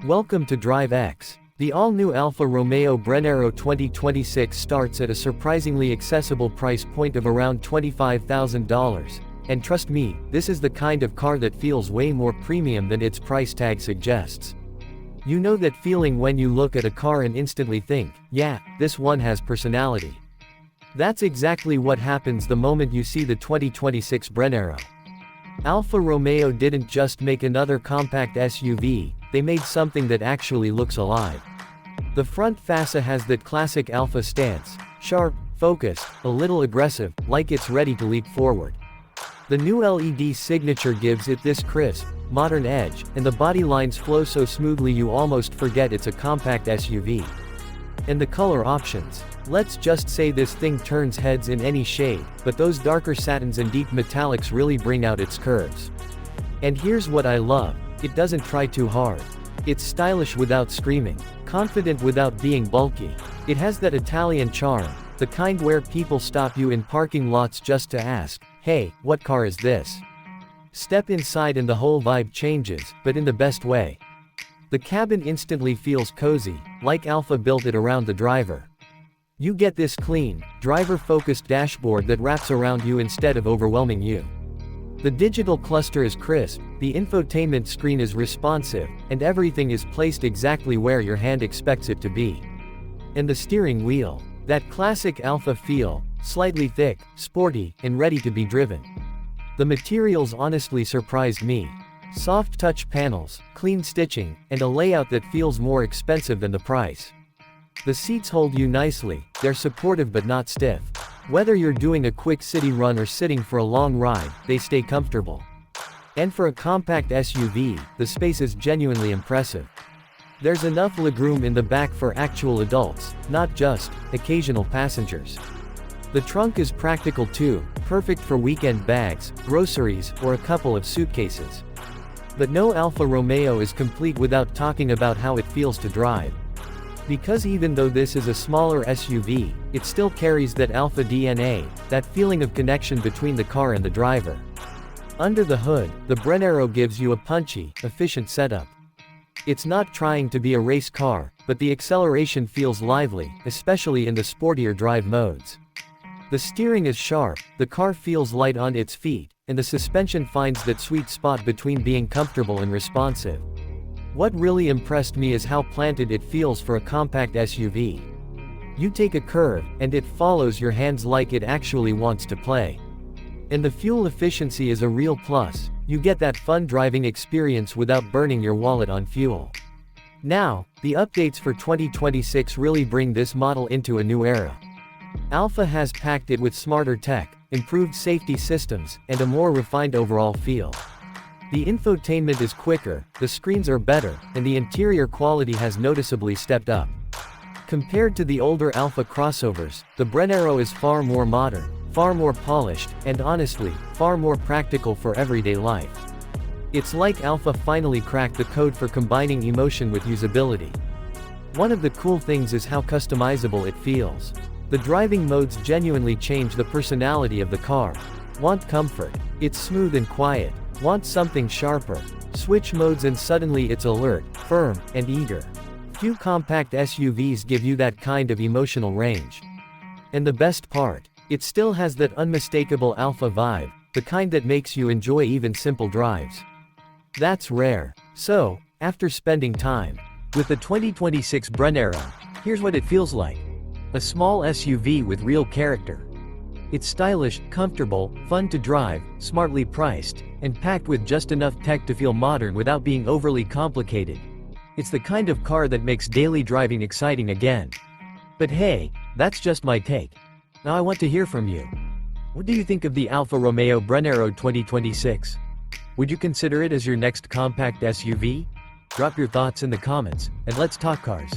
Welcome to Drive X. The all-new Alfa Romeo Brennero 2026 starts at a surprisingly accessible price point of around $25,000. And trust me, this is the kind of car that feels way more premium than its price tag suggests. You know that feeling when you look at a car and instantly think, yeah, this one has personality. That's exactly what happens the moment you see the 2026 Brennero. Alfa Romeo didn't just make another compact SUV, they made something that actually looks alive. The front fascia has that classic Alfa stance, sharp, focused, a little aggressive, like it's ready to leap forward. The new LED signature gives it this crisp, modern edge, and the body lines flow so smoothly you almost forget it's a compact SUV. And the color options. Let's just say this thing turns heads in any shade, but those darker satins and deep metallics really bring out its curves. And here's what I love. It doesn't try too hard. It's stylish without screaming, confident without being bulky. It has that Italian charm, the kind where people stop you in parking lots just to ask, hey, what car is this? Step inside and the whole vibe changes, but in the best way. The cabin instantly feels cozy, like Alfa built it around the driver. You get this clean, driver-focused dashboard that wraps around you instead of overwhelming you. The digital cluster is crisp, the infotainment screen is responsive, and everything is placed exactly where your hand expects it to be. And the steering wheel, that classic Alfa feel, slightly thick, sporty, and ready to be driven. The materials honestly surprised me. Soft touch panels, clean stitching, and a layout that feels more expensive than the price. The seats hold you nicely, they're supportive but not stiff. Whether you're doing a quick city run or sitting for a long ride, they stay comfortable. And for a compact SUV, the space is genuinely impressive. There's enough legroom in the back for actual adults, not just occasional passengers. The trunk is practical too, perfect for weekend bags, groceries, or a couple of suitcases. But no Alfa Romeo is complete without talking about how it feels to drive. Because even though this is a smaller SUV, it still carries that Alfa DNA, that feeling of connection between the car and the driver. Under the hood, the Brennero gives you a punchy, efficient setup. It's not trying to be a race car, but the acceleration feels lively, especially in the sportier drive modes. The steering is sharp, the car feels light on its feet, and the suspension finds that sweet spot between being comfortable and responsive. What really impressed me is how planted it feels for a compact SUV. You take a curve, and it follows your hands like it actually wants to play. And the fuel efficiency is a real plus, you get that fun driving experience without burning your wallet on fuel. Now, the updates for 2026 really bring this model into a new era. Alfa has packed it with smarter tech, improved safety systems, and a more refined overall feel. The infotainment is quicker, the screens are better, and the interior quality has noticeably stepped up. Compared to the older Alfa crossovers, the Brennero is far more modern, far more polished, and honestly, far more practical for everyday life. It's like Alfa finally cracked the code for combining emotion with usability. One of the cool things is how customizable it feels. The driving modes genuinely change the personality of the car. Want comfort? It's smooth and quiet. Want something sharper? Switch modes and suddenly it's alert, firm, and eager. Few compact SUVs give you that kind of emotional range. And the best part? It still has that unmistakable Alfa vibe, the kind that makes you enjoy even simple drives. That's rare. So, after spending time with the 2026 Brennero, here's what it feels like. A small SUV with real character. It's stylish, comfortable, fun to drive, smartly priced, and packed with just enough tech to feel modern without being overly complicated. It's the kind of car that makes daily driving exciting again. But hey, that's just my take. Now I want to hear from you. What do you think of the Alfa Romeo Brennero 2026? Would you consider it as your next compact SUV? Drop your thoughts in the comments, and let's talk cars.